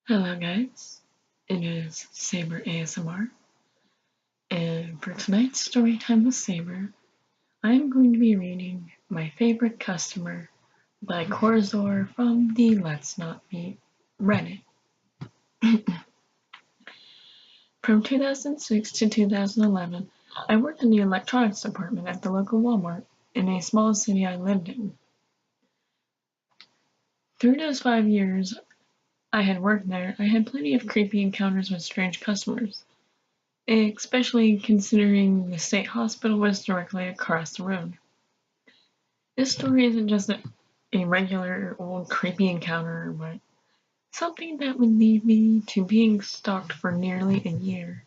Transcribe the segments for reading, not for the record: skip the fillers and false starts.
Hello guys, it is Saber ASMR, and for tonight's story time with Saber, I'm going to be reading My Favorite Customer by Corazor from the Let's Not Meet Reddit. From 2006 to 2011, I worked in the electronics department at the local Walmart in a small city I lived in. Through those 5 years I had worked there, I had plenty of creepy encounters with strange customers. Especially considering the state hospital was directly across the road. This story isn't just a regular old creepy encounter, but something that would lead me to being stalked for nearly a year.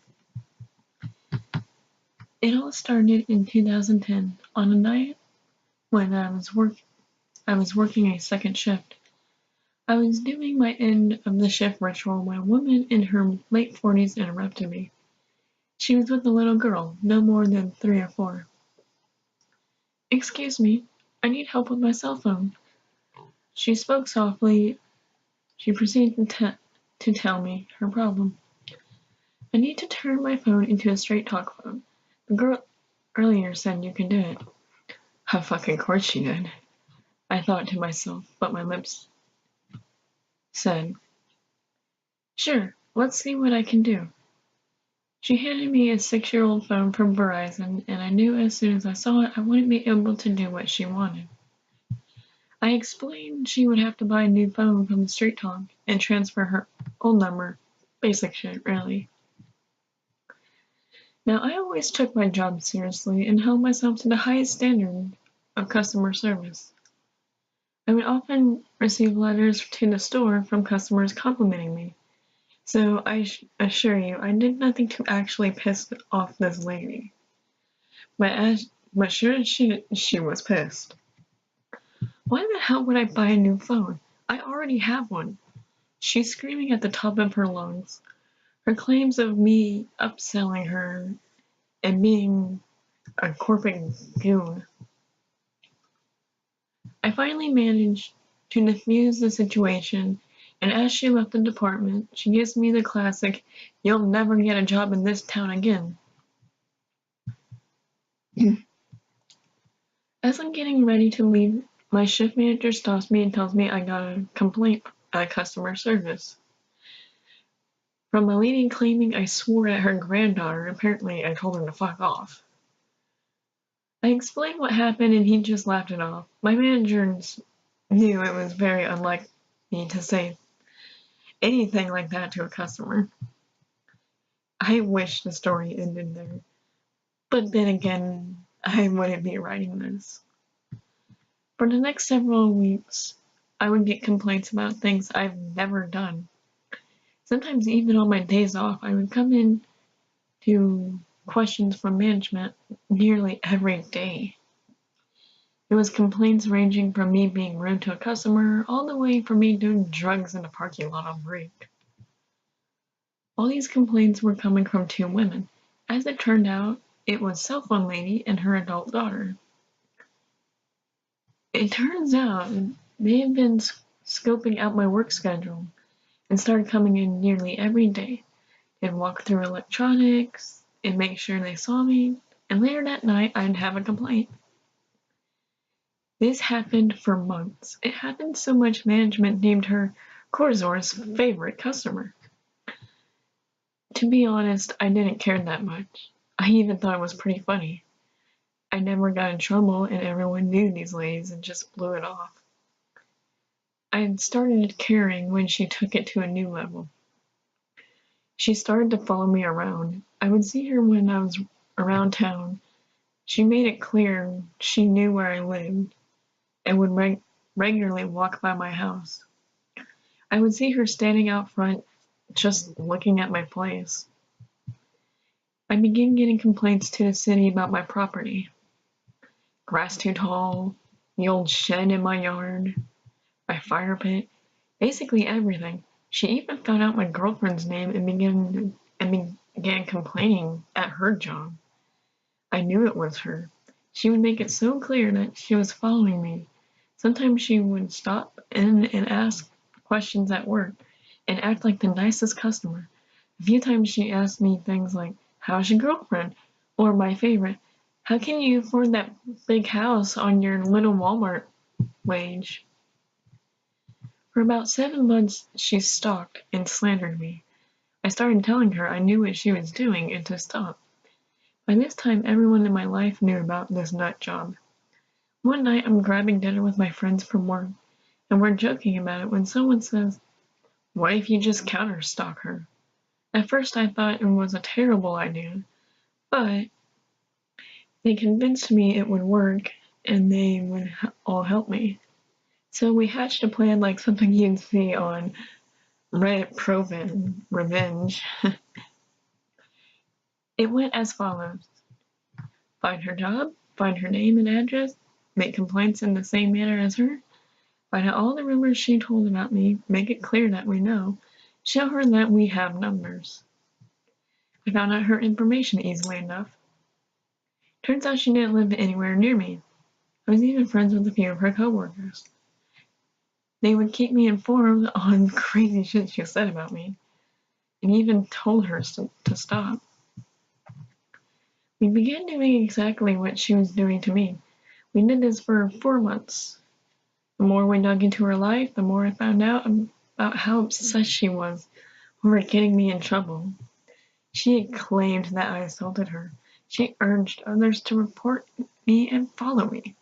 It all started in 2010 on a night when I was working a second shift. I was doing my end of the shift ritual when a woman in her late 40s interrupted me. She was with a little girl, no more than 3 or 4. "Excuse me, I need help with my cell phone." She spoke softly. She proceeded to tell me her problem. "I need to turn my phone into a straight talk phone. The girl earlier said you can do it." Of fucking course she did, I thought to myself, but my lips said, "Sure, let's see what I can do." She handed me a 6-year-old phone from Verizon, and I knew as soon as I saw it I wouldn't be able to do what she wanted. I explained she would have to buy a new phone from the Street Talk and transfer her old number. Basic shit, really. Now, I always took my job seriously and held myself to the highest standard of customer service. I would often receive letters to the store from customers complimenting me, so I assure you I did nothing to actually piss off this lady. But sure she was pissed. Why the hell would I buy a new phone? I already have one. She's screaming at the top of her lungs. Her claims of me upselling her and being a corporate goon. I finally managed to defuse the situation, and as she left the department, she gives me the classic, "You'll never get a job in this town again." As I'm getting ready to leave, my shift manager stops me and tells me I got a complaint at customer service from a lady claiming I swore at her granddaughter. Apparently, I told her to fuck off. I explained what happened and he just laughed it off. My manager knew it was very unlike me to say anything like that to a customer. I wish the story ended there, but then again, I wouldn't be writing this. For the next several weeks, I would get complaints about things I've never done. Sometimes even on my days off, I would come in to questions from management nearly every day. It was complaints ranging from me being rude to a customer all the way from me doing drugs in a parking lot on break. All these complaints were coming from 2 women. As it turned out, it was cell phone lady and her adult daughter. It turns out they had been scoping out my work schedule and started coming in nearly every day. They'd walk through electronics and make sure they saw me, and later that night I'd have a complaint. This happened for months. It happened so much management named her Corazor's favorite customer. To be honest, I didn't care that much. I even thought it was pretty funny. I never got in trouble and everyone knew these ladies and just blew it off. I had started caring when she took it to a new level. She started to follow me around. I would see her when I was around town. She made it clear she knew where I lived and would regularly walk by my house. I would see her standing out front just looking at my place. I began getting complaints to the city about my property. Grass too tall, the old shed in my yard, my fire pit, basically everything. She even found out my girlfriend's name and began complaining at her job. I knew it was her. She would make it so clear that she was following me. Sometimes she would stop in and ask questions at work, and act like the nicest customer. A few times she asked me things like, "How's your girlfriend?" Or my favorite, "How can you afford that big house on your little Walmart wage?" For about 7 months she stalked and slandered me. I started telling her I knew what she was doing and to stop. By this time everyone in my life knew about this nut job. One night I'm grabbing dinner with my friends from work, and we're joking about it when someone says, "What if you just counter-stalk her?" At first I thought it was a terrible idea, but they convinced me it would work and they would all help me. So we hatched a plan like something you'd see on Reddit Proven Revenge. It went as follows. Find her job, find her name and address, make complaints in the same manner as her, find out all the rumors she told about me, make it clear that we know, show her that we have numbers. I found out her information easily enough. Turns out she didn't live anywhere near me. I was even friends with a few of her coworkers. They would keep me informed on crazy shit she said about me, and even told her to stop. We began doing exactly what she was doing to me. We did this for 4 months. The more we dug into her life, the more I found out about how obsessed she was over getting me in trouble. She had claimed that I assaulted her. She urged others to report me and follow me.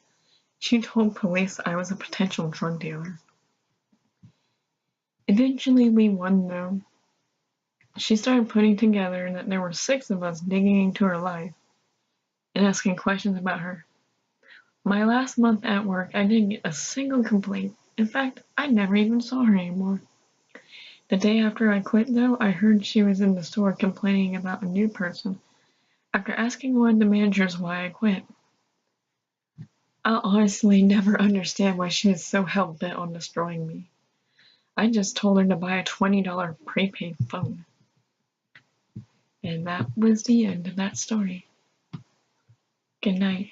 She told police I was a potential drug dealer. Eventually we won though. She started putting together that there were 6 of us digging into her life and asking questions about her. My last month at work, I didn't get a single complaint. In fact, I never even saw her anymore. The day after I quit though, I heard she was in the store complaining about a new person. After asking one of the managers why I quit, I'll honestly never understand why she was so hell-bent on destroying me. I just told her to buy a $20 prepaid phone. And that was the end of that story. Good night.